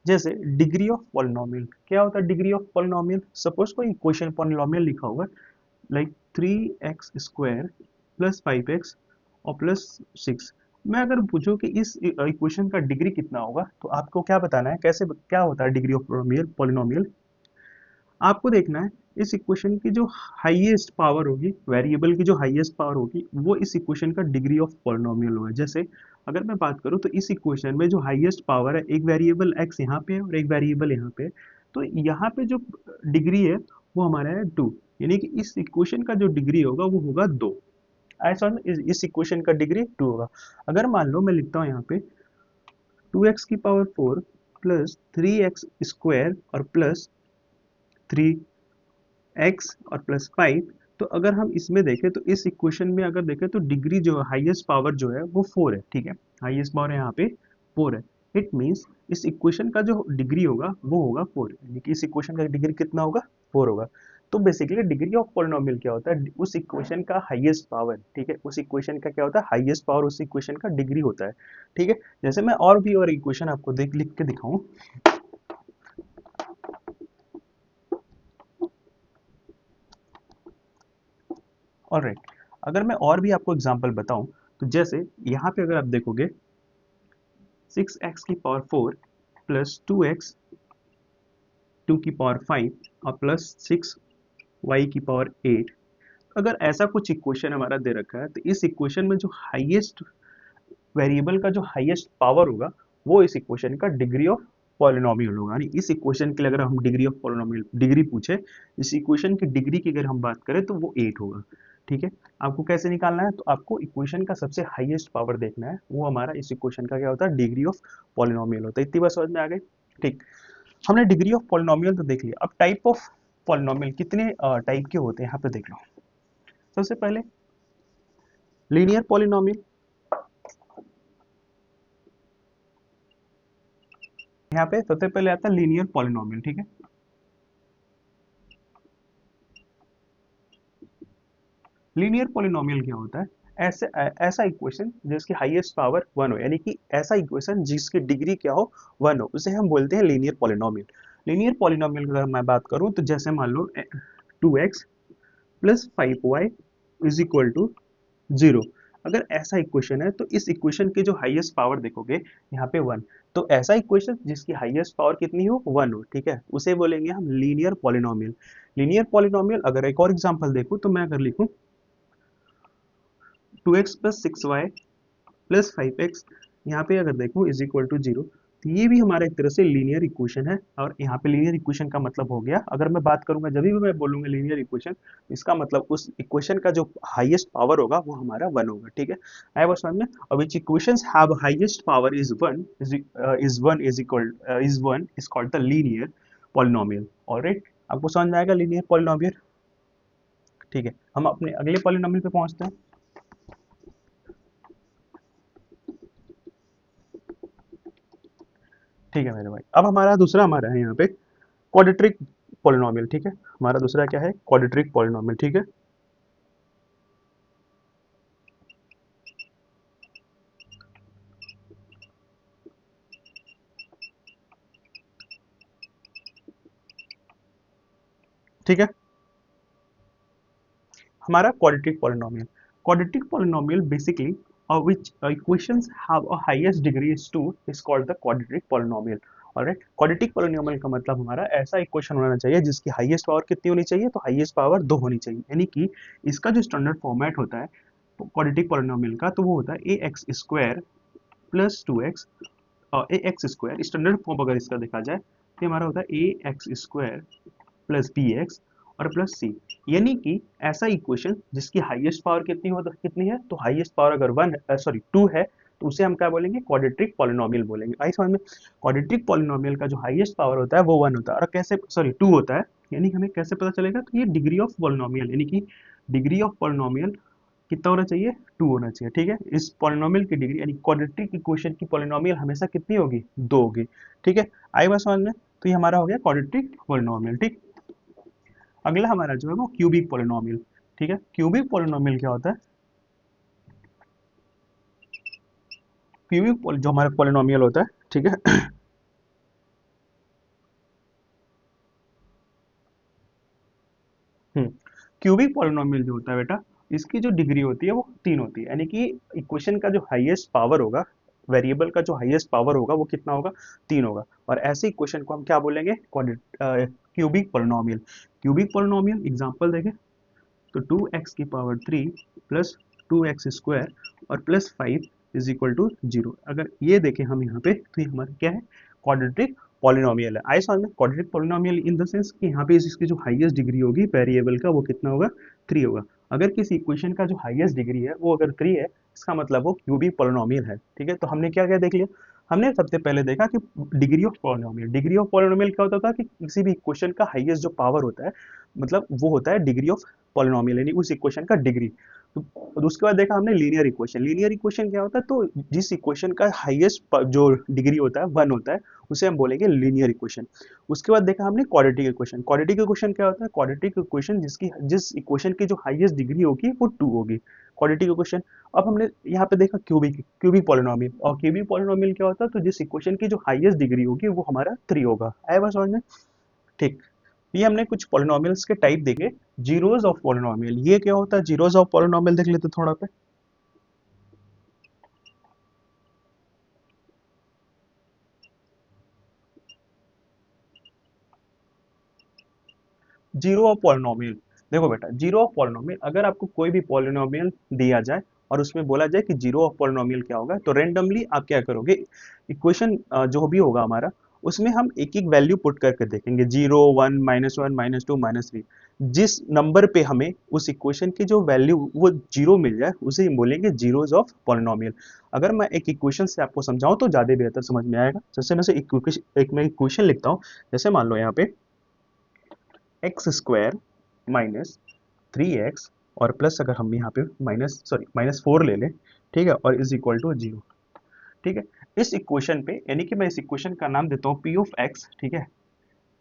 जैसे degree of polynomial, क्या होता है डिग्री ऑफ पॉलिनोमियल? सपोज कोई इक्वेशन पॉलिनोमियल लिखा होगा लाइक 3x² प्लस 5x और प्लस 6। मैं अगर पूछूं कि इस इक्वेशन का डिग्री कितना होगा, तो आपको क्या बताना है, कैसे क्या होता है डिग्री ऑफ पॉलिनोमियल? आपको देखना है इस इक्वेशन की जो हाईएस्ट पावर होगी, वेरिएबल की जो हाईएस्ट पावर होगी, वो इस इक्वेशन का डिग्री ऑफ पॉलिनोमियल होगा। जैसे अगर मैं बात करूं तो इस इक्वेशन में जो हाईएस्ट पावर है, एक वेरिएबल x यहाँ पे है और एक वेरिएबल यहाँ पे है, तो यहाँ पे जो डिग्री है वो हमारा है 2, यानी कि इस इक्वेशन का जो डिग्री होगा वो होगा 2। ऐसा इस इक्वेशन का डिग्री 2 होगा। अगर मान लो मैं लिखता हूँ यहाँ पे 2x⁴ प्लस 3x² और प्लस 3x और प्लस 5, तो अगर हम इसमें देखें तो इस इक्वेशन में अगर देखें तो डिग्री जो है, हाईएस्ट पावर जो है वो 4 है, ठीक है। हाईएस्ट पावर यहाँ पे 4 है। इट मीन्स इस इक्वेशन का जो डिग्री होगा वो होगा 4, यानी कि इस इक्वेशन का डिग्री कितना होगा? 4 होगा। तो बेसिकली डिग्री ऑफ पॉलिनोमियल क्या होता है? उस इक्वेशन का हाईएस्ट पावर, ठीक है, उस इक्वेशन का क्या होता है? हाईएस्ट पावर उस इक्वेशन का डिग्री होता है, ठीक है। जैसे मैं और भी और इक्वेशन आपको देख लिख के दिखाऊं। ऑलराइट, अगर मैं और भी आपको एग्जांपल बताऊं, तो जैसे यहाँ पे अगर आप देखोगे 6x⁴ प्लस 2x 2⁵ और प्लस 6y⁸ 8, अगर ऐसा कुछ इक्वेशन हमारा दे रखा है, तो इस इक्वेशन में जो हाईएस्ट वेरिएबल का जो हाईएस्ट पावर होगा वो इस इक्वेशन का डिग्री ऑफ पॉलिनोमियल होगा। यानी इस इक्वेशन के लिए अगर हम डिग्री ऑफ पॉलिनोमियल डिग्री पूछे, इस इक्वेशन की डिग्री की अगर हम बात करें तो वो 8 होगा, ठीक है। आपको कैसे निकालना है? तो आपको इक्वेशन का सबसे हाईएस्ट पावर देखना है, वो हमारा इस इक्वेशन का क्या होता है? डिग्री ऑफ पॉलिनोमियल होता है। इतनी बात समझ में आ गई? ठीक, हमने डिग्री ऑफ पॉलिनोमियल तो देख लिया। अब टाइप ऑफ पॉलिनोमियल कितने टाइप के होते हैं यहाँ पे देख लो। सबसे पहले लीनियर पॉलिनोमियल, यहाँ पे सबसे पहले आता है लीनियर पॉलिनोमियल, ठीक है। लीनियर पॉलिनोमियल क्या होता है? ऐसे ऐसा इक्वेशन जिसकी हाईएस्ट पावर 1 हो, यानी कि ऐसा इक्वेशन जिसकी डिग्री क्या हो? 1 हो, उसे हम बोलते हैं लीनियर पॉलिनोमियल। लीनियर पॉलिनोमियल की अगर मैं बात करूं तो जैसे मान लो 2x plus 5y is equal to 0। अगर ऐसा इक्वेशन है तो इस इक्वेशन की जो हाईएस्ट पावर देखोगे यहाँ पे 1, तो ऐसा इक्वेशन जिसकी हाईएस्ट पावर कितनी हो? 1 हो, ठीक है, उसे बोलेंगे हम लीनियर पॉलिनोमियल। लीनियर पॉलिनोमियल अगर एक और एग्जांपल देखूं तो मैं अगर लिखूं 2x plus 6y plus 5x, यहाँ पे अगर देखो इज इक्वल टू 0, तो ये भी हमारा एक तरह से लीनियर इक्वेशन है। और यहाँ पे लीनियर इक्वेशन का मतलब हो गया, अगर मैं बात करूंगा जब भी मैं बोलूंगा लीनियर इक्वेशन, इसका मतलब उस इक्वेशन का जो हाईएस्ट पावर होगा वो हमारा 1 होगा, ठीक है। आया बात समझ में? और which equations have highest power is 1 is 1 is called the linear polynomial. Alright, आपको समझ में आएगा लीनियर पॉलिनोमियल? ठीक है, हम अपने अगले पॉलिनोमियल पे पहुंचते हैं। ठीक है मेरे भाई, अब हमारा दूसरा हमारा है यहाँ पे क्वाड्रेटिक पॉलिनोमियल, ठीक है। हमारा दूसरा क्या है? क्वाड्रेटिक पॉलिनोमियल, ठीक है। ठीक है, हमारा quadratic polynomial, quadratic polynomial basically which equations have a highest degree is 2 is called the quadratic polynomial। Alright, quadratic polynomial का मतलब हमारा ऐसा इक्वेशन होना चाहिए जिसकी हाईएस्ट पावर कितनी होनी चाहिए? तो हाईएस्ट पावर 2 होनी चाहिए, यानी कि इसका जो स्टैंडर्ड फॉर्मेट होता है क्वाड्रेटिक पॉलिनोमियल का, तो वो होता है ax² प्लस 2x, और ax² स्टैंडर्ड फॉर्म अगर इसका देखा जाए तो हमारा होता है ax² प्लस बी एक्स और प्लस सी, यानी कि ऐसा इक्वेशन जिसकी हाईएस्ट पावर कितनी हो, कितनी है? तो हाईएस्ट पावर अगर 1 सॉरी 2 है, तो उसे हम क्या बोलेंगे? क्वाड्रेटिक पॉलिनोमियल बोलेंगे। आई समझ में? क्वाड्रेटिक पॉलिनोमियल का जो हाईएस्ट पावर होता है वो 1 होता है, और कैसे, सॉरी 2 होता है, यानी हमें कैसे पता चलेगा? तो ये डिग्री ऑफ पॉलिनोमियल, यानी कि डिग्री ऑफ पॉलिनोमियल कितना होना चाहिए? 2 होना चाहिए, ठीक है। इस पॉलिनोमियल की डिग्री यानी क्वाड्रेटिक इक्वेशन की पॉलिनोमियल हमेशा कितनी होगी? 2 होगी, ठीक है। आई बात समझ में? तो ये हमारा हो गया क्वाड्रेटिक पॉलिनोमियल, ठीक। अगला हमारा जो है वो क्यूबिक पॉलिनोमियल, ठीक है। क्यूबिक पॉलिनोमियल क्या होता है? क्यूबिक जो हमारा पॉलिनोमियल होता है, ठीक है, क्यूबिक पॉलिनोमियल जो होता है बेटा, इसकी जो डिग्री होती है वो 3 होती है, यानी कि इक्वेशन का जो हाईएस्ट पावर होगा, वेरिएबल का जो हाईएस्ट पावर होगा वो कितना होगा, 3 होगा। और ऐसे इक्वेशन को हम क्या बोलेंगे, cubic polynomial. Cubic polynomial example देखें तो 2x की पावर 3 प्लस 2x स्क्वायर और प्लस 5 इज इक्वल टू 0। अगर ये देखें हम यहाँ पे तो ये हमारा क्या है, क्वाड्रेटिक पॉलिनोमियल है। आई समझ में, quadratic polynomial in the sense कि यहाँ पे इसकी जो हाईएस्ट डिग्री होगी वेरिएबल का वो कितना होगा, 3 होगा। अगर किसी इक्वेशन का जो हाईएस्ट डिग्री है वो अगर 3 है, इसका मतलब वो क्यूबिक पॉलिनोमियल है। ठीक है, तो हमने क्या क्या देख लिया, हमने सबसे पहले देखा कि degree of polynomial, degree of polynomial क्या होता था कि किसी भी इक्वेशन का हाईएस्ट जो पावर होता है, मतलब वो होता है डिग्री ऑफ पॉलिनोमियल, यानी उस इक्वेशन का डिग्री। तो उसके बाद देखा हमने लीनियर इक्वेशन। लीनियर इक्वेशन क्या होता है, तो जिस इक्वेशन का हाईएस्ट जो डिग्री होता है 1 होता है, उसे हम बोलेंगे लीनियर इक्वेशन। उसके बाद देखा हमने क्वाड्रेटिक इक्वेशन। क्वाड्रेटिक इक्वेशन क्या होता है, क्वाड्रेटिक इक्वेशन जिस इक्वेशन की जो हाईएस्ट डिग्री होगी वो 2 होगी, क्वाड्रेटिक इक्वेशन। अब हमने यहाँ पे देखा क्यूबिक क्यूबिक पॉलिनोमियल, और क्यूबिक पॉलिनोमियल क्या होता है, तो जिस इक्वेशन की जो हाईएस्ट डिग्री होगी वो हमारा 3 होगा। आया बात समझ में? ठीक। ये हमने कुछ पॉलिनोमियल्स के टाइप देखे। जीरोस ऑफ पॉलिनोमियल, ये क्या होता है, जीरोस ऑफ पॉलिनोमियल देख लेते थोड़ा पे। जीरो ऑफ पॉलिनोमियल, देखो बेटा, जीरो ऑफ पॉलिनोमियल, अगर आपको कोई भी पॉलिनोमियल दिया जाए और उसमें बोला जाए कि जीरो ऑफ पॉलिनोमियल क्या होगा, तो रेंडमली आप क्या करोगे, इक्वेशन जो भी होगा हमारा, उसमें हम एक एक वैल्यू पुट करके देखेंगे, 0 1 -1 -2 -3। जिस नंबर पे हमें उस इक्वेशन की जो वैल्यू वो जीरो मिल जाए उसे हम बोलेंगे जीरोस ऑफ पॉलिनोमियल। अगर मैं एक इक्वेशन से आपको समझाऊं तो ज़्यादा बेहतर समझ में आएगा। जैसे मैं से एक मैं इक्वेशन लिखता हूँ। जैसे मान लो यहाँ पे एक्स स्क्वायर माइनस 3x और प्लस, अगर हम यहाँ पे -4 ले लें, ठीक है, और इज इक्वल टू 0। ठीक है, इस इक्वेशन पे, यानी कि मैं इस इक्वेशन का नाम देता हूँ पी ऑफ एक्स। ठीक है,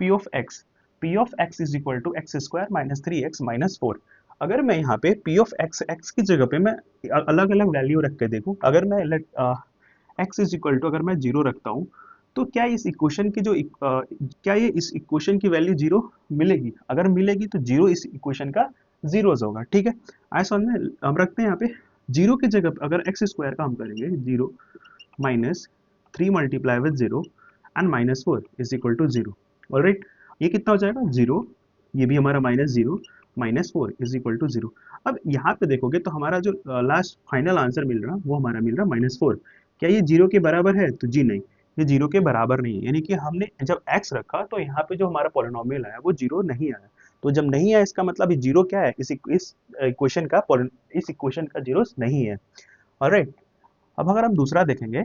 P of X is equal to X square minus 3x -4। अगर मैं यहाँ पे पी ऑफ एक्स एक्स की जगह पे मैं अलग अलग वैल्यू रख के देखूँ, अगर मैं एक्स इज इक्वल टू अगर मैं 0 रखता हूँ, तो क्या इस इक्वेशन की क्या ये इस इक्वेशन की वैल्यू 0 मिलेगी? अगर मिलेगी तो 0 इस इक्वेशन का जीरोस होगा। ठीक है, आए समझ में? हम रखते हैं यहाँ पे 0 की जगह पे अगर एक्स स्क्वायर का हम करेंगे 0 minus 3 multiply with 0 and -4 is equal to 0। Alright, ये कितना हो जाएगा, 0, ये भी हमारा -0 -4 इज इक्वल टू 0। अब यहाँ पे देखोगे तो हमारा जो लास्ट फाइनल आंसर मिल रहा वो हमारा मिल रहा -4। क्या ये 0 के बराबर है? तो जी नहीं, ये 0 के बराबर नहीं है, यानी कि हमने जब x रखा तो यहाँ पे जो हमारा पॉलिनोमियल आया वो 0 नहीं आया। तो जब नहीं आया इसका मतलब ये 0 क्या है, इस इक्वेशन का इस इक्वेशन का 0 नहीं है। ऑलराइट, अब अगर हम दूसरा देखेंगे,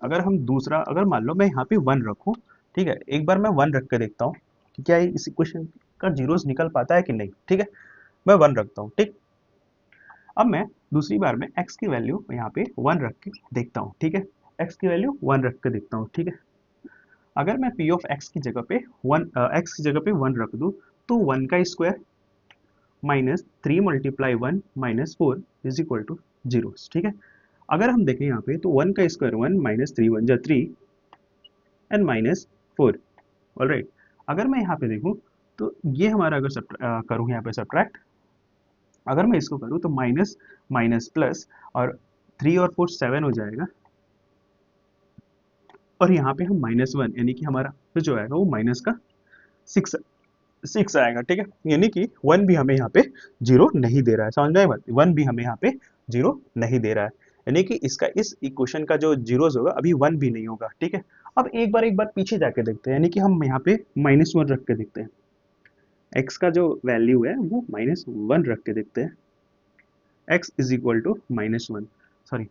अगर मान लो मैं यहाँ पे 1 रखूँ, ठीक है, एक बार मैं 1 रख के देखता हूँ कि क्या ये इस इक्वेशन का जीरोस निकल पाता है कि नहीं। ठीक है, मैं 1 रखता हूँ। ठीक, अब मैं दूसरी बार में x की वैल्यू यहाँ पे 1 रख के देखता हूँ। ठीक है, x की वैल्यू 1 रख के देखता हूँ। ठीक है, अगर मैं p ऑफ x की जगह पे 1 रख दूँ, तो 1 का square minus 3 multiply 1 -4 is equal to 0। ठीक है, अगर हम देखें यहाँ पे तो 1 का स्क्वायर 1 -3 1 जा 3 एंड -4। ऑलराइट, अगर मैं यहाँ पे देखूँ तो ये हमारा अगर करूँ यहाँ पे सब्ट्रैक्ट, अगर मैं इसको करूँ तो माइनस माइनस प्लस, और 3 और 4 7 हो जाएगा, और यहाँ पे हम -1, यानी कि हमारा तो जो आएगा वो माइनस का 6 आएगा। ठीक है, यानी कि 1 भी हमें यहाँ पे 0 नहीं दे रहा है। समझ में आई बात? 1 भी हमें यहाँ पे 0 नहीं दे रहा है, यानी कि इसका इस इक्वेशन का जो जीरोस होगा अभी 1 भी नहीं होगा। ठीक है, अब एक बार पीछे जाके देखते हैं, यानी कि हम यहाँ पे -1 रख के देखते हैं, x का जो वैल्यू है वो -1 रख के देखते हैं, x is equal to -1, sorry,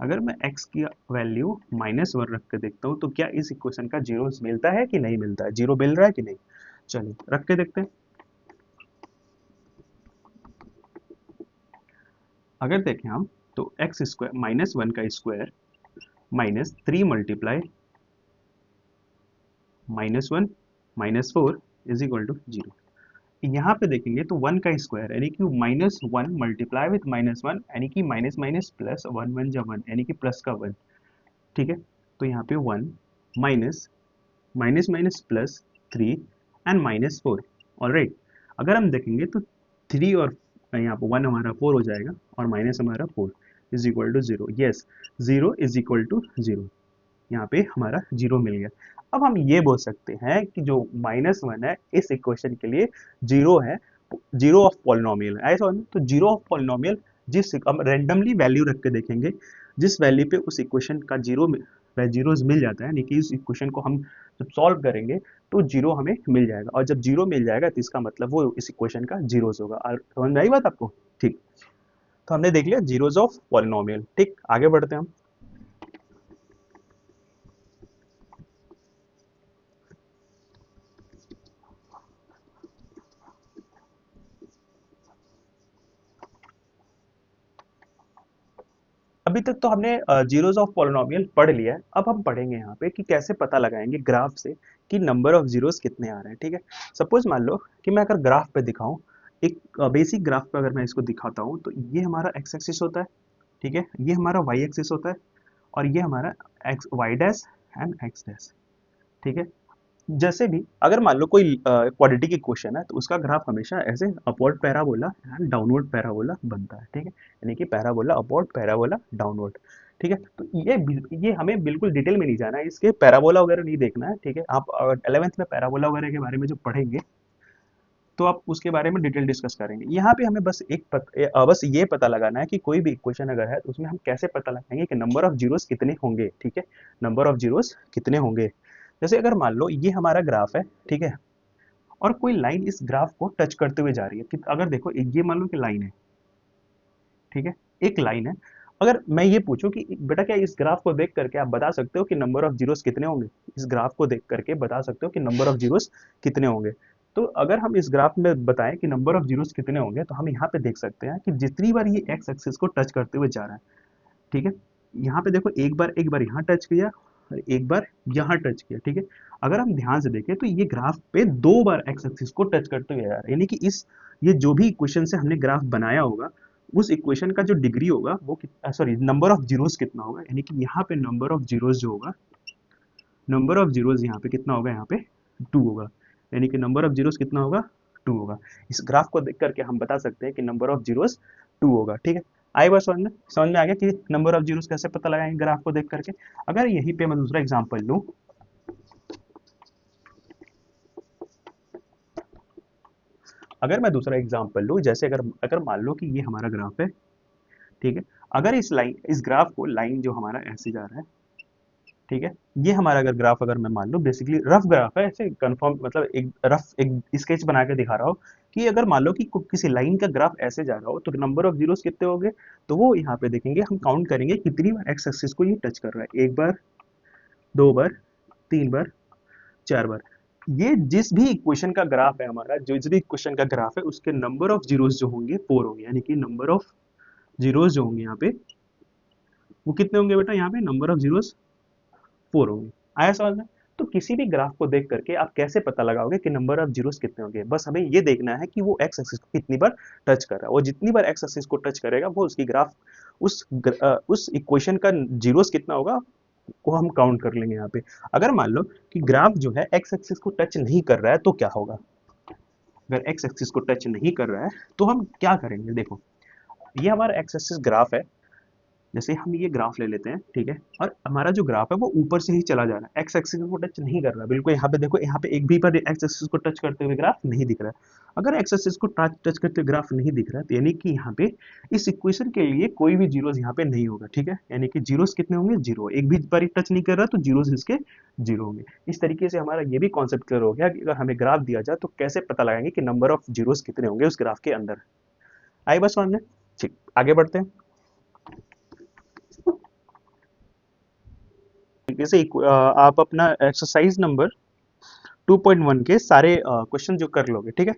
अगर मैं x की वैल्यू -1 रख के देखता हूँ तो क्या इस इक्वेशन का जीरो मिलता है कि नहीं मिलता है, जीरो मिल रहा है कि नहीं? चलिए रख के देखते हैं। अगर देखें हम तो एक्स स्क्वायर -1 का square -3 multiply -1 -4 is equal to 0। यहाँ पे देखेंगे तो 1 का स्क्वायर यानी कि -1 मल्टीप्लाई विथ -1, यानी कि माइनस माइनस प्लस, 1 1 जा 1, यानी कि प्लस का 1। ठीक है, तो यहाँ पे 1 minus minus minus plus 3 and -4। Alright, अगर हम देखेंगे तो 3 और यहाँ पर 1 हमारा 4 हो जाएगा और माइनस हमारा 4 is equal to 0। Yes, 0 is equal to 0, यहाँ पे हमारा 0 मिल गया। अब हम ये बोल सकते हैं कि जो -1 है इस इक्वेशन के लिए 0 है, 0 ऑफ पॉलिनोमियल है, ऐसा तो 0 ऑफ पॉलिनोमियल जिस हम रैंडमली वैल्यू रख के देखेंगे, जिस वैल्यू पे उस इक्वेशन का जीरोज मिल जाता है, यानी कि इस इक्वेशन को हम जब सॉल्व करेंगे तो 0 हमें मिल जाएगा, और जब 0 मिल जाएगा तो इसका मतलब वो इस इक्वेशन का जीरोज होगा। और समझ में आई बात आपको? ठीक, तो हमने देख लिया जीरोज ऑफ पॉलिनोमियल। ठीक, आगे बढ़ते हैं हम। अभी तक तो हमने जीरोज ऑफ पॉलिनोमियल पढ़ लिया है। अब हम पढ़ेंगे यहाँ पे कि कैसे पता लगाएंगे ग्राफ से कि नंबर ऑफ जीरोस कितने आ रहे हैं। ठीक है, सपोज मान लो कि मैं अगर ग्राफ पे दिखाऊं, एक बेसिक ग्राफ पे अगर मैं इसको दिखाता हूँ, तो ये हमारा एक्स एक्सिस होता है, ठीक है, ये हमारा वाई एक्सिस होता है, और ये हमारा X Y dash and X dash. ठीक है, जैसे भी अगर मान लो कोई क्वाड्रेटिक इक्वेशन है तो उसका ग्राफ हमेशा ऐसे upward parabola and downward parabola बनता है। ठीक है, यानी कि पैराबोला अपवर्ड, पैराबोला डाउनवर्ड। ठीक है, तो ये हमें बिल्कुल डिटेल में नहीं जाना है, इसके पैराबोला वगैरह नहीं देखना है। ठीक है, आप 11th में पैराबोला वगैरह के बारे में जो पढ़ेंगे तो आप उसके बारे में डिटेल डिस्कस करेंगे। यहाँ पे हमें बस बस ये पता लगाना है कि कोई भी इक्वेशन अगर है तो उसमें हम कैसे पता लगाएंगे कि नंबर ऑफ जीरोस कितने होंगे। ठीक है, नंबर ऑफ जीरोस कितने होंगे। जैसे अगर मान लो ये हमारा ग्राफ है, ठीक है, और कोई लाइन इस ग्राफ को टच करते हुए जा रही है, कि अगर देखो ये मान लो कि लाइन है, ठीक है, एक लाइन है। अगर मैं ये पूछूं कि बेटा क्या इस ग्राफ को देख करके आप बता सकते हो कि नंबर ऑफ जीरोस कितने होंगे, इस ग्राफ को देख करके बता सकते हो कि नंबर ऑफ जीरोस कितने होंगे, तो अगर हम इस ग्राफ में बताएं कि नंबर ऑफ जीरोस कितने होंगे, तो हम यहाँ पे देख सकते हैं कि जितनी बार ये एक्स एक्सिस को टच करते हुए जा रहा है, ठीक है, यहाँ पे देखो एक बार यहाँ टच किया और एक बार यहाँ टच किया। ठीक है, अगर हम ध्यान से देखें तो ये ग्राफ पे 2 बार एक्स एक्सिस को टच करते हुए आ रहा है, यानी कि इस ये जो भी इक्वेशन से हमने ग्राफ बनाया होगा उस इक्वेशन का जो डिग्री होगा वो सॉरी नंबर ऑफ जीरोस कितना होगा, यानी कि यहाँ पे नंबर ऑफ जीरोस जो होगा, नंबर ऑफ जीरोस यहाँ पे कितना होगा, यहाँ पे 2 होगा, यानी कि नंबर ऑफ जीरोस कितना होगा, 2 होगा। इस ग्राफ को देख करके हम बता सकते हैं कि नंबर ऑफ जीरोस 2 होगा। ठीक है, आई बात समझ में आ गया कि नंबर ऑफ जीरोस कैसे पता लगाएंगे ग्राफ को देख करके। अगर यहीं पे मैं दूसरा एग्जांपल लूं, अगर मैं दूसरा एग्जांपल लूं, जैसे अगर अगर मान लो कि ये हमारा ग्राफ है, ठीक है, अगर इस ग्राफ को लाइन जो हमारा ऐसे जा रहा है, ठीक है, ये हमारा अगर ग्राफ अगर मैं मान लूं, बेसिकली रफ ग्राफ है, ऐसे कंफर्म मतलब एक रफ एक स्केच बना के दिखा रहा हूँ कि अगर मान लो कि किसी लाइन का ग्राफ ऐसे जा रहा हो तो नंबर ऑफ जीरोस कितने होंगे, तो वो यहाँ पे देखेंगे, हम काउंट करेंगे कितनी बार एक्स एक्सिस को ये टच कर रहा है, एक बार, 2 बार, 3 बार, 4 बार। ये जिस भी इक्वेशन का ग्राफ है हमारा, जो जिस भी इक्वेशन का ग्राफ है उसके नंबर ऑफ जीरोस जो होंगे 4 होंगे, यानी कि नंबर ऑफ जीरोस जो होंगे यहाँ पे वो कितने होंगे बेटा, यहाँ पे नंबर ऑफ जीरोस 4 होंगे। आया समझ में? तो किसी भी ग्राफ को देख करके आप कैसे पता लगाओगे कि नंबर ऑफ जीरोस कितने होंगे, बस हमें ये देखना है कि वो एक्स एक्सिस को कितनी बार टच कर रहा है, वो जितनी बार एक्स एक्सिस को टच करेगा वो उसकी ग्राफ उस इक्वेशन का जीरोस कितना होगा को हम काउंट कर लेंगे यहाँ पे। अगर मान लो कि ग्राफ जो है एक्स एक्सिस को टच नहीं कर रहा है तो क्या होगा, अगर एक्स एक्सिस को टच नहीं कर रहा है तो हम क्या करेंगे, देखो ये हमारा एक्स एक्सिस ग्राफ है, जैसे हम ये ग्राफ ले लेते हैं, ठीक है, और हमारा जो ग्राफ है वो ऊपर से ही चला जा रहा है, एक्स एक्सिस को टच नहीं कर रहा, बिल्कुल यहाँ पे देखो, यहाँ पे एक भी बार एक्स एक्सिस को टच करते हुए ग्राफ नहीं दिख रहा है। अगर एक्स एक्सिस को टच करते हुए ग्राफ नहीं दिख रहा है तो यानी कि यहाँ पे इस इक्वेशन के लिए कोई भी जीरोस यहाँ पे नहीं होगा। ठीक है, यानी कि जीरोस कितने होंगे, जीरो, एक भी बार टच नहीं कर रहा तो जीरोस इसके जीरो होंगे। इस तरीके से हमारा ये भी कॉन्सेप्ट क्लियर हो गया कि अगर हमें ग्राफ दिया जाए तो कैसे पता लगाएंगे कि नंबर ऑफ जीरोस कितने होंगे उस ग्राफ के अंदर। आई बस समझ में? ठीक, आगे बढ़ते हैं। जैसे आप अपना एक्सरसाइज नंबर 2.1 के सारे क्वेश्चन जो कर लोगे, ठीक है,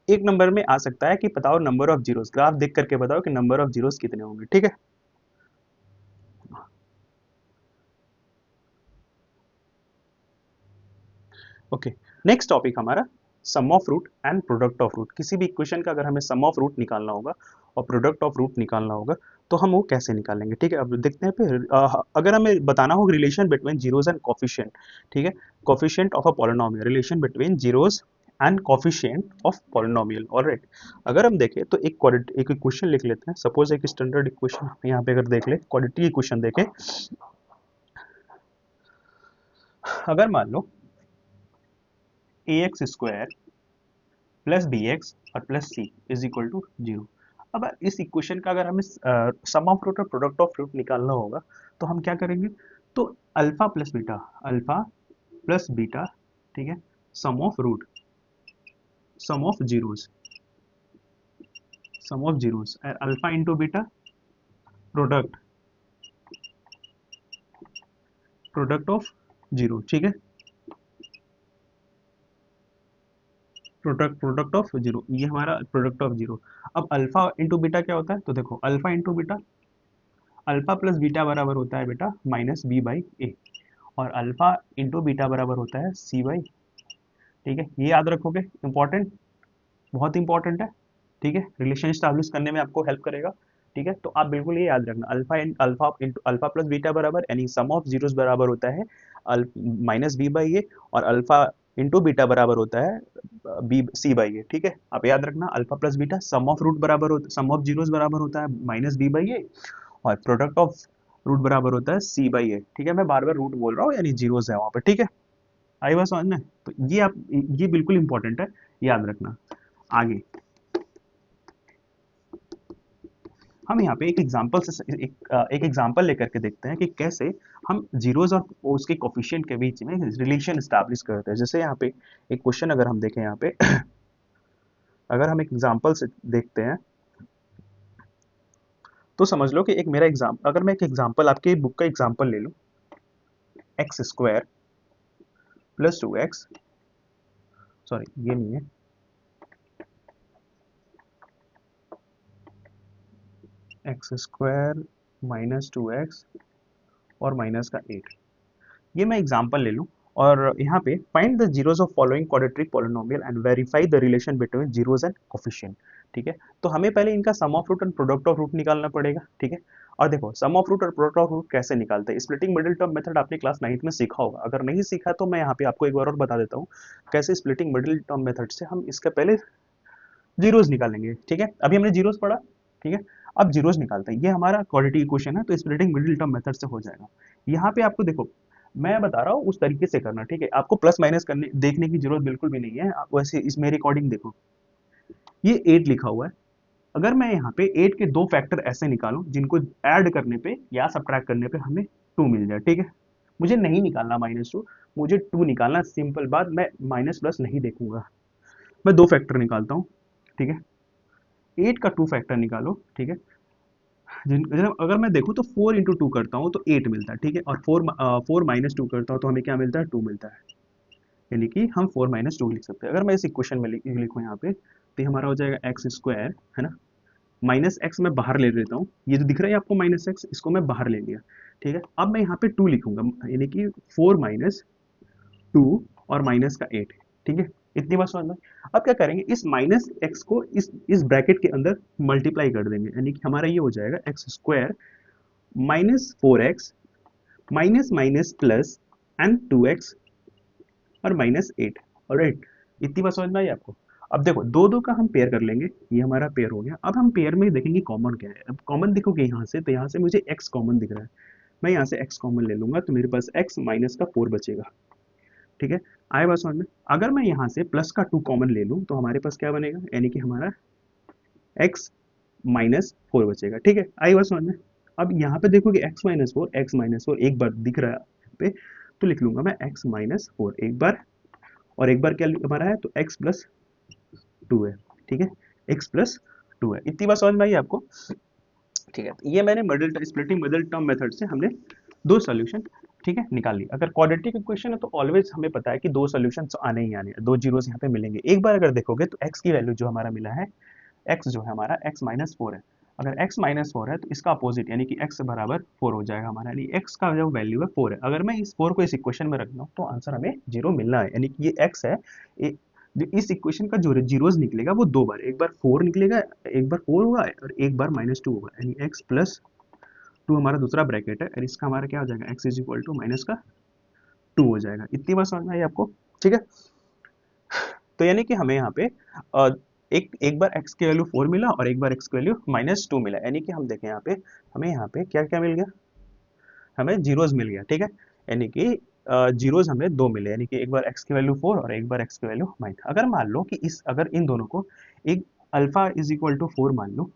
एक नंबर में आ सकता है कि बताओ नंबर ऑफ जीरोस, ग्राफ देख करके बताओ कि नंबर ऑफ जीरोस कितने होंगे। ठीक है, ओके, नेक्स्ट टॉपिक हमारा sum of root and product of root. किसी भी इक्वेशन का अगर हमें सम ऑफ रूट निकालना होगा और प्रोडक्ट ऑफ रूट निकालना होगा तो हम वो कैसे निकालेंगे। ठीक है, अब देखते हैं फिर अगर हमें बताना हो relation between zeros and coefficient, ठीक है, coefficient of a polynomial, relation between zeros and coefficient of polynomial. Alright, अगर हम देखें तो एक इक्वेशन लिख लेते हैं। सपोज एक स्टैंडर्ड इक्वेशन यहाँ पे अगर देख ले, क्वाड्रेटिक इक्वेशन देखें, अगर मान लो ax square plus b x और plus c is equal to zero. अब इस इक्वेशन का अगर हमें सम ऑफ रूट और प्रोडक्ट ऑफ रूट निकालना होगा तो हम क्या करेंगे, तो alpha plus beta, alpha plus beta, ठीक है, sum of root, sum of zeros, sum of zeros, alpha into beta, product, product of zero, ठीक है, प्रोडक्ट ऑफ जीरो, ये हमारा प्रोडक्ट ऑफ जीरो। अब अल्फा इंटू बीटा क्या होता है, तो देखो alpha into beta, alpha plus beta बराबर होता है बेटा माइनस बी बाई ए, और अल्फा इंटू बीटा बराबर होता है सी बाई, ठीक है, ये याद रखोगे, इंपॉर्टेंट, बहुत इंपॉर्टेंट है, ठीक है, रिलेशन स्टैब्लिश करने में आपको हेल्प करेगा, ठीक है। तो आप बिल्कुल ये याद रखना, alpha into alpha plus beta बराबर यानी सम ऑफ जीरोस बराबर होता है माइनस बी बाई ए, और अल्फा इंटू बीटा बराबर होता है बी सी बाई ए, ठीक है। आप याद रखना alpha plus beta sum of root बराबर होता, सम ऑफ जीरोस बराबर होता है माइनस बी बाई ए, और प्रोडक्ट ऑफ रूट बराबर होता है सी बाई ए, ठीक है। मैं बार बार रूट बोल रहा हूँ यानी जीरोस है वहां पर, ठीक है, आई बात समझ में। तो ये आप, ये बिल्कुल इंपॉर्टेंट है, याद रखना। आगे हम यहाँ पे एक एग्जांपल से एक एग्जांपल लेकर के देखते हैं कि कैसे हम जीरोस और उसके कोफिशिएंट के बीच में रिलेशन एस्टैब्लिश करते हैं। जैसे यहाँ पे एक क्वेश्चन अगर हम देखें यहाँ पे अगर हम एक एग्जांपल से देखते हैं तो समझ लो कि एक मेरा एग्जाम, अगर मैं एक एग्जांपल आपके बुक का एग्जांपल ले लूँ, x square plus two x, sorry ये नहीं है, x square minus two x और माइनस का एट, ये मैं एग्जांपल ले लूं, और यहाँ पे find the zeros of following quadratic polynomial and verify the relation between zeros and coefficient, ठीक है। तो हमें पहले इनका sum of root and product of root निकालना पड़ेगा, ठीक है। और देखो सम ऑफ रूट और प्रोडक्ट ऑफ रूट कैसे निकालते हैं, स्प्लिटिंग मिडिल टर्म मेथड आपने क्लास 9th में सीखा होगा, अगर नहीं सीखा तो मैं यहाँ पे आपको एक बार और बता देता हूँ कैसे स्प्लिटिंग मिडिल टर्म मेथड से हम इसके पहले जीरोस निकालेंगे, ठीक है। अभी हमने जीरोस पढ़ा, ठीक है, अब जीरोस निकालते हैं, ये हमारा क्वाड्रेटिक इक्वेशन है, तो स्प्लिटिंग मिडिल टर्म मेथड से हो जाएगा। यहाँ पे आपको देखो मैं बता रहा हूँ उस तरीके से करना, ठीक है, आपको प्लस माइनस करने देखने की जरूरत बिल्कुल भी नहीं है, आप वैसे इस मेरे अकॉर्डिंग देखो, ये 8 लिखा हुआ है, अगर मैं यहाँ पे 8 के दो फैक्टर ऐसे निकालूं जिनको ऐड करने पे या सब्ट्रैक्ट करने पे हमें 2 मिल जाए, ठीक है, मुझे नहीं निकालना -2, मुझे 2 निकालना, सिंपल बात, मैं माइनस प्लस नहीं देखूंगा, मैं दो फैक्टर निकालता हूँ, ठीक है, 8 का 2 फैक्टर निकालो, ठीक है, अगर मैं देखूँ तो 4 इंटू टू करता हूँ तो 8 मिलता है, ठीक है, और 4 माइनस टू करता हूँ तो हमें क्या मिलता है, 2 मिलता है, यानी कि हम 4 माइनस टू लिख सकते हैं। अगर मैं इस इक्वेशन में लिखूँ यहाँ पे तो ये हमारा हो जाएगा एक्स स्क्वायर, है ना, माइनस एक्स मैं बाहर ले लेता हूँ, ये जो दिख रहा है आपको माइनस एक्स, इसको मैं बाहर ले लिया, ठीक है। अब मैं यहाँ पे 2 लिखूंगा यानी कि 4 माइनस टू और माइनस का 8, ठीक है, इतनी बात समझ में। अब क्या करेंगे, इस माइनस एक्स को इस ब्रैकेट के अंदर मल्टीप्लाई कर देंगे, यानी कि हमारा ये हो जाएगा x square minus 4x minus minus plus and 2x और माइनस 8, ऑलराइट, इतनी बात समझ में आई आपको। अब देखो दो दो का हम पेयर कर लेंगे, ये हमारा पेयर हो गया। अब हम पेयर में देखेंगे कॉमन क्या है, अब कॉमन देखोगे यहाँ से, तो यहाँ से मुझे x कॉमन दिख रहा है, मैं यहाँ से x कॉमन ले लूंगा तो मेरे पास x माइनस का 4 बचेगा, ठीक है, आए बात समझ में। अगर मैं यहाँ से प्लस का 2 कॉमन ले लूँ तो हमारे पास क्या बनेगा, यानी कि हमारा x माइनस 4 बचेगा, ठीक है, आई बात समझ में। अब यहाँ पे देखोगे एक्स माइनस फोर एक बार दिख रहा है यहाँ पे, तो लिख लूंगा मैं एक्स माइनस फोर एक बार, और एक बार क्या हमारा है तो एक्स प्लस टू है, ठीक है, एक्स प्लस टू है, इतनी बात समझ में आई आपको, ठीक है। ये मैंने middle splitting middle term method से हमने दो सोल्यूशन, ठीक है, निकाल ली। अगर क्वाड्रेटिक इक्वेशन है तो ऑलवेज हमें पता है कि दो सोल्यूशन आने ही आने हैं, दो जीरोस यहाँ पे मिलेंगे। एक बार अगर देखोगे तो एक्स की वैल्यू जो हमारा मिला है, एक्स जो है हमारा एक्स माइनस फोर है, अगर x माइनस फोर है तो इसका अपोजिट यानी कि x बराबर फोर हो जाएगा हमारा, यानी x का जो वैल्यू है फोर है। अगर मैं इस फोर को इस इक्वेशन में रख दूँ तो आंसर हमें जीरो मिलना है, यानी कि ये x है, जो इस इक्वेशन का जो जीरोस निकलेगा वो दो बार, एक बार फोर निकलेगा, एक बार फोर होगा और एक बार माइनस टू होगा, यानी x प्लस टू हमारा दूसरा ब्रैकेट है, और इसका हमारा क्या हो जाएगा x is equal to minus का टू हो जाएगा। इतनी बात समझ में आई आपको, ठीक है। तो यानी कि हमें यहाँ पे एक बार x की वैल्यू 4 मिला और एक बार x की वैल्यू -2 मिला, यानी कि हम देखें यहाँ पे हमें यहाँ पे क्या क्या मिल गया, हमें जीरोज मिल गया, ठीक है। यानी कि जीरोज हमें दो मिले, यानी कि एक बार x की वैल्यू 4 और एक बार x की वैल्यू -। अगर मान लो कि अगर इन दोनों को एक अल्फा इज इक्वल टू 4 मान लो,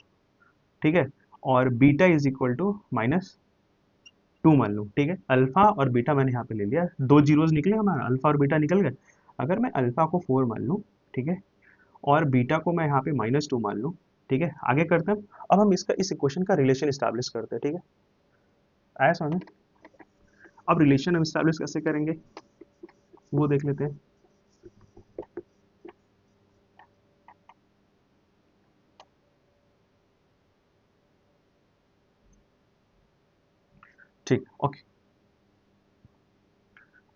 ठीक है, और बीटा इज इक्वल टू -2 मान लो, ठीक है। अल्फा और बीटा मैंने यहाँ पे ले लिया, दो जीरोज निकले हमारा, अल्फा और बीटा निकल गए। अगर मैं अल्फा को 4 मान लूँ, ठीक है, और बीटा को मैं यहाँ पे -2 मान लूँ, ठीक है, आगे करते हैं। अब हम इसका इस इक्वेशन का रिलेशन स्टैब्लिश करते हैं, ठीक है। आया समझ? अब रिलेशन हम स्टैब्लिश कैसे करेंगे वो देख लेते हैं। ठीक, ओके।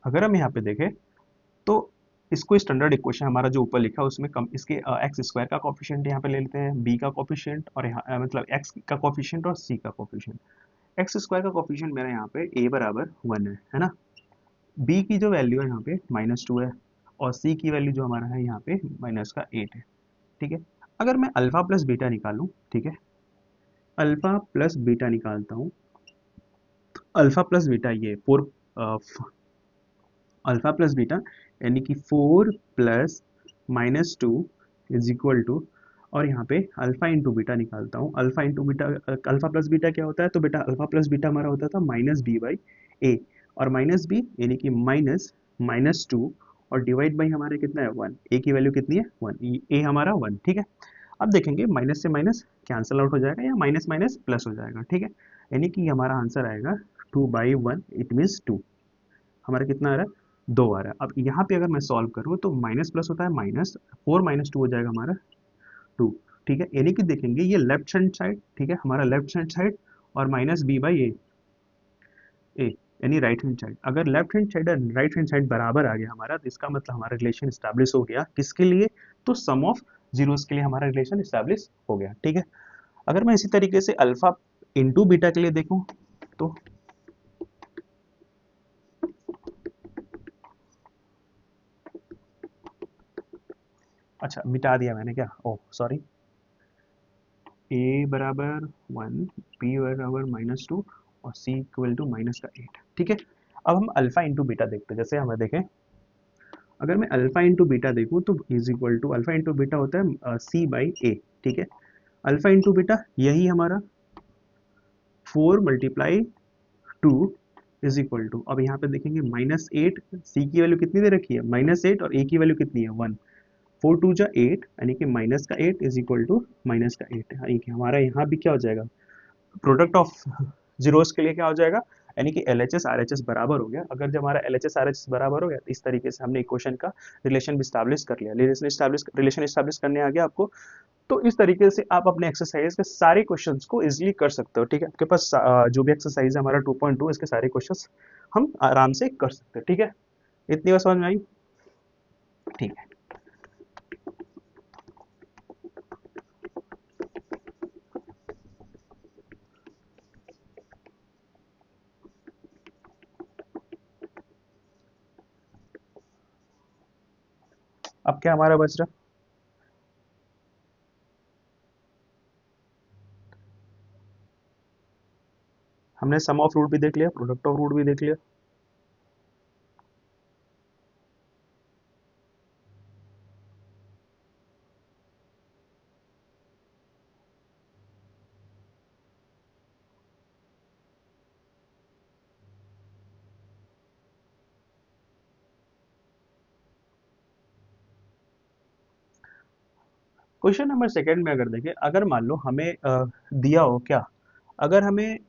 अगर हम यहाँ पे देखें तो इसको स्टैंडर्ड इक्वेशन हमारा जो ऊपर लिखा है उसमें कम इसके एक्स स्क्वायर का कॉफिशिएंट यहाँ पे ले लेते हैं, बी का कॉफिशिएंट और यहाँ मतलब एक्स का कॉफिशिएंट और सी का कॉफिशिएंट। एक्स स्क्वायर का कॉफिशिएंट मेरा यहाँ पे ए बराबर 1 है ना। बी की जो वैल्यू है यहाँ पे -2 है और सी की वैल्यू जो हमारा है यहाँ पे -8 है, ठीक है। अगर मैं अल्फा प्लस बीटा निकालूं, ठीक है, अल्फा प्लस बीटा निकालता हूँ, अल्फा प्लस बीटा ये 4, अल्फा प्लस बीटा यानी कि 4 प्लस -2 इज इक्वल टू, और यहाँ पे अल्फा इंटू बीटा निकालता हूँ, alpha into beta, alpha plus beta क्या होता है, तो बेटा अल्फा प्लस बीटा हमारा होता था -b/a, और -b यानी कि -2 और डिवाइड बाई हमारे कितना है 1, a की वैल्यू कितनी है 1, a हमारा 1, ठीक है। अब देखेंगे माइनस से माइनस कैंसिल आउट हो जाएगा या माइनस माइनस प्लस हो जाएगा, ठीक है। यानी कि हमारा आंसर आएगा 2/1, इट मीन्स 2, हमारा कितना आ रहा है 2 आ रहा है। अब यहाँ पे अगर मैं सॉल्व करूँ तो माइनस प्लस होता है -4 -2 हो जाएगा हमारा 2, ठीक है। यानी कि देखेंगे ये लेफ्ट हैंड साइड, ठीक है, हमारा लेफ्ट हैंड साइड और -b/a यानी राइट हैंड साइड। अगर लेफ्ट हैंड साइड और राइट हैंड साइड बराबर आ गया हमारा तो इसका मतलब हमारा रिलेशन स्टैब्लिश हो गया, किसके लिए, तो सम ऑफ जीरोस के लिए हमारा रिलेशन स्टैब्लिश हो गया, ठीक है। अगर मैं इसी तरीके से अल्फा इंटू बीटा के लिए देखूं तो अच्छा मिटा दिया मैंने क्या, ओह सॉरी, ए बराबर 1, बी बराबर -2 और सी इक्वल टू -8, ठीक है। अब हम अल्फा इंटू बीटा देखते हैं, जैसे हमें देखें, अगर मैं अल्फा इंटू बीटा देखूँ तो is equal to alpha into beta होता है c/a, ठीक है। अल्फा इंटू बीटा यही हमारा 4 मल्टीप्लाई 2 इज इक्वल टू, अब यहाँ पे देखेंगे -8, सी की वैल्यू कितनी दे रखी है -8 और ए की वैल्यू कितनी है 1, 4 2 जा 8 यानी कि -8 इज इक्वल टू -8, यानी कि हमारा यहाँ भी क्या हो जाएगा, प्रोडक्ट ऑफ जीरोस के लिए क्या हो जाएगा, यानी कि LHS RHS बराबर हो गया। अगर जब हमारा LHS RHS बराबर हो गया तो इस तरीके से हमने इक्वेशन का रिलेशन भी स्टैब्लिश कर लिया, रिलेशन स्टैब्लिश करने आ गया आपको। तो इस तरीके से आप अपने एक्सरसाइज के सारे क्वेश्चंस को इजीली कर सकते हो, ठीक है। आपके पास जो भी एक्सरसाइज है हमारा 2.2 इसके सारे क्वेश्चंस हम आराम से कर सकते हैं, ठीक है। इतनी बात समझ में आई, ठीक है। अब क्या हमारा बच रहा, हमने सम ऑफ रूट भी देख लिया, प्रोडक्ट ऑफ रूट भी देख लिया। क्वेश्चन नंबर सेकंड में अगर देखें, अगर मान लो हमें दिया हो क्या, अगर हमें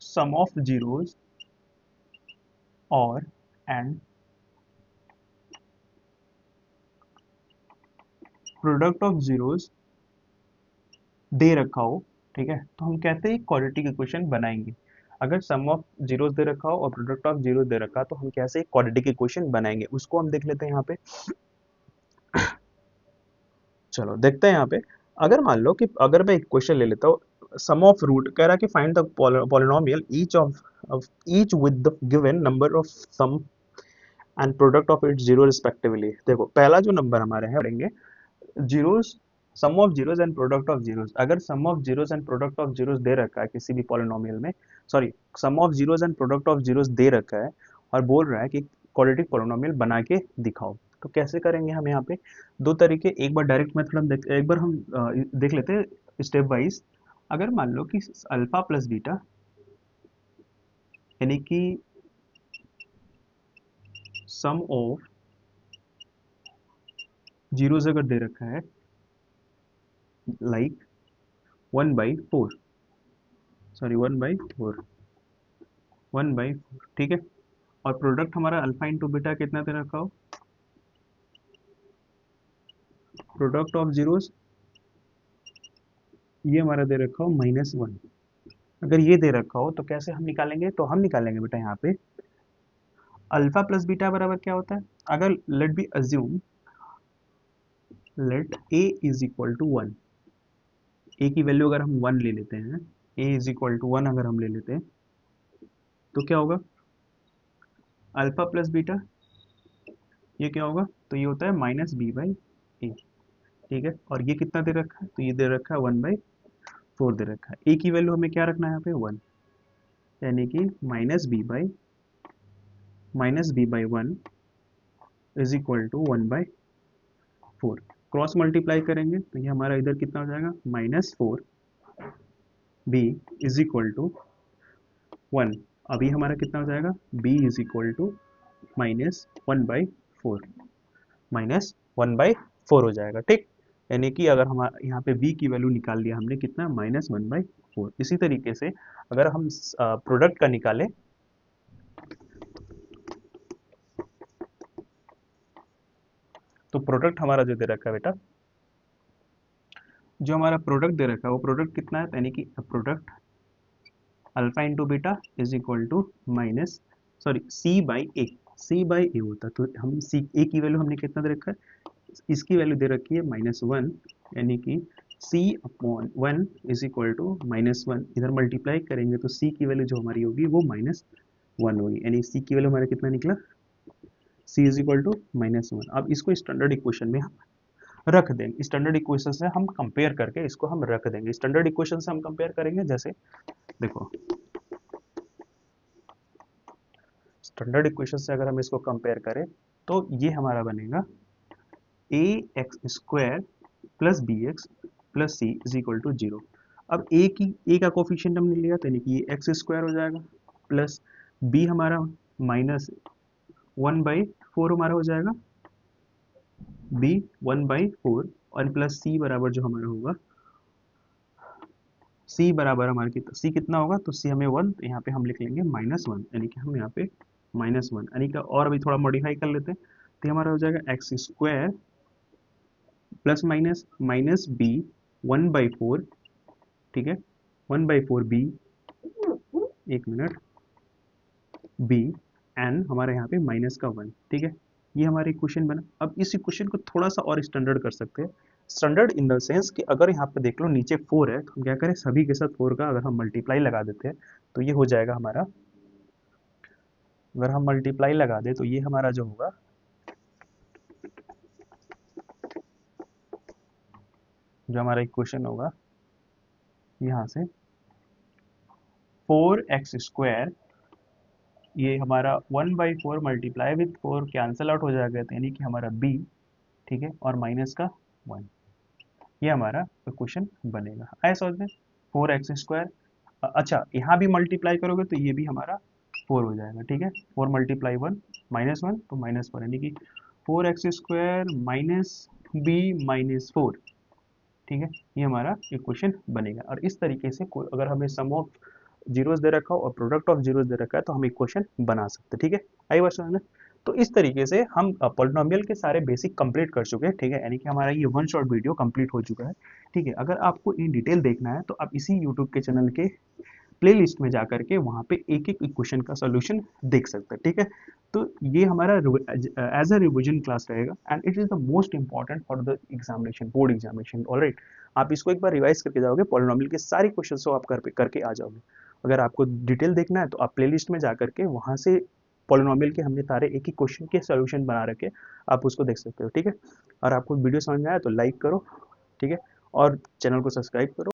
सम ऑफ जीरोस और एंड प्रोडक्ट ऑफ जीरोस दे रखा हो, ठीक है, तो हम कहते हैं क्वाड्रेटिक इक्वेशन बनाएंगे। अगर सम ऑफ जीरोस दे रखा हो और प्रोडक्ट ऑफ जीरो दे रखा तो हम कैसे क्वाड्रेटिक इक्वेशन बनाएंगे उसको हम देख लेते हैं यहाँ पे। चलो देखते हैं यहाँ पे। अगर मान लो कि अगर मैं इक्वेशन ले लेता हूँ, सम ऑफ रूट कह रहा है कि find the polynomial each of each with the given number of sum and product of its zero respectively. देखो पहला जो नंबर हमारे हैं पढ़ेंगे zeros, sum of zeros and product of zeros. अगर sum of zeros and product of zeros दे रखा है किसी भी पॉलिनोमियल में, sorry sum of zeros and product of zeros दे रखा है और बोल रहा है कि क्वाड्रेटिक पॉलिनोमियल बना के दिखाओ, तो कैसे करेंगे हम यहाँ पे? दो तरीके, एक बार डायरेक्ट मेथड हम एक बार हम देख लेते हैं स्टेप वाइज। अगर मान लो कि अल्फा प्लस बीटा यानी कि सम ऑफ जीरोस अगर दे रखा है लाइक 1/4, सॉरी 1/4, 1/4, ठीक है। और प्रोडक्ट हमारा अल्फा इंटू बीटा कितना दे रखा हो, प्रोडक्ट ऑफ जीरोस ये हमारा दे रखा हो -1। अगर ये दे रखा हो तो कैसे हम निकालेंगे? तो हम निकालेंगे बेटा यहाँ पे अल्फा प्लस बीटा बराबर क्या होता है। अगर let B assume let A is equal to 1, A की वैल्यू अगर हम 1 ले लेते हैं, ए इज इक्वल टू 1 अगर हम ले लेते हैं तो क्या होगा, अल्फा प्लस बीटा ये क्या होगा, तो ये होता है -b/a, ठीक है। और ये कितना दे रखा है, तो ये दे रखा है 1/4 दे रखा है। ए की वैल्यू हमें क्या रखना है यहाँ पे 1, यानी कि -b/1 is equal to 1/4। Cross multiply करेंगे तो ये हमारा इधर कितना हो जाएगा, -4b इज इक्वल टू 1। अभी हमारा कितना हो जाएगा, b इज इक्वल टू -1/4, -1/4 हो जाएगा, ठीक। यानी कि अगर हम यहाँ पे b की वैल्यू निकाल लिया हमने कितना, -1/4। इसी तरीके से अगर हम प्रोडक्ट का निकालें तो प्रोडक्ट हमारा जो दे रखा है बेटा, जो हमारा प्रोडक्ट दे रखा है वो प्रोडक्ट कितना है, यानी कि product alpha into beta is equal to minus, sorry c by a होता। तो हम सी ए की वैल्यू हमने कितना दे रखा है, इसकी वैल्यू दे रखी है -1, यानी कि c/1 इज इक्वल टू -1। इधर मल्टीप्लाई करेंगे तो c की वैल्यू जो हमारी होगी वो -1 होगी, यानी c की वैल्यू हमारा कितना निकला, c इज इक्वल टू -1। अब इसको स्टैंडर्ड इक्वेशन में हम रख देंगे, स्टैंडर्ड इक्वेशन से हम कंपेयर करके इसको हम रख देंगे। स्टैंडर्ड इक्वेशन से हम कंपेयर करेंगे, जैसे देखो स्टैंडर्ड इक्वेशन से अगर हम इसको कंपेयर करें तो ये हमारा बनेगा ax² plus bx plus c is equal to 0। अब a का कोफिशिएंट हमने लिया तो यानी कि ये x² हो जाएगा, प्लस b हमारा -1/4 हमारा हो जाएगा, b 1/4, और प्लस c बराबर जो हमारा होगा, c बराबर हमारा कितना, c कितना होगा, तो c हमें 1, तो यहाँ पे हम लिख लेंगे -1, यानी कि हम यहाँ पे -1 यानी कि, और अभी थोड़ा मॉडिफाई कर लेते हैं तो ये हमारा हो जाएगा x² प्लस माइनस b 1/4, ठीक है, 1/4 b, एक मिनट, b एन हमारे यहाँ पे -1, ठीक है। ये हमारा इक्वेशन बना। अब इस इक्वेशन को थोड़ा सा और स्टैंडर्ड कर सकते हैं, स्टैंडर्ड इन द सेंस कि अगर यहाँ पे देख लो नीचे 4 है तो हम क्या करें, सभी के साथ 4 का अगर हम मल्टीप्लाई लगा देते हैं तो ये हो जाएगा हमारा, अगर हम मल्टीप्लाई लगा दें तो ये हमारा जो होगा, जो हमारा इक्वेशन होगा यहाँ से 4x², ये हमारा 1/4 मल्टीप्लाई विथ 4 कैंसिल आउट हो जाएगा, तो यानी कि हमारा b, ठीक है, और माइनस का 1, ये हमारा इक्वेशन बनेगा। आया समझ में, 4x², अच्छा यहाँ भी मल्टीप्लाई करोगे तो ये भी हमारा 4 हो जाएगा, ठीक है, 4 मल्टीप्लाई 1 -1 तो -4, यानी कि 4x² माइनस b-4, ठीक है, ये हमारा इक्वेशन बनेगा। और इस तरीके से अगर हमें सम ऑफ जीरोस दे रखा हो और प्रोडक्ट ऑफ जीरोस दे रखा है तो हम इक्वेशन बना सकते हैं, ठीक है। आई बात समझ में। तो इस तरीके से हम पॉलिनोमियल के सारे बेसिक कंप्लीट कर चुके हैं, ठीक है, यानी कि हमारा ये वन शॉट वीडियो कंप्लीट हो चुका है, ठीक है। अगर आपको इन डिटेल देखना है तो आप इसी यूट्यूब के चैनल के प्लेलिस्ट में जा करके वहाँ पे एक एक इक्वेशन का सॉल्यूशन देख सकते हैं, ठीक है। तो ये हमारा एज अ रिविजन क्लास रहेगा and it is the most important for the examination, board examination, alright. आप इसको एक बार रिवाइज करके जाओगे, पॉलिनोमियल के सारे क्वेश्चन को आप करके आ जाओगे। अगर आपको डिटेल देखना है तो आप प्लेलिस्ट में जा करके वहाँ से पॉलिनोमियल के हमने सारे एक ही क्वेश्चन के सोल्यूशन बना रखे, आप उसको देख सकते हो, ठीक है। और आपको वीडियो समझ में आया तो लाइक करो, ठीक है, और चैनल को सब्सक्राइब करो।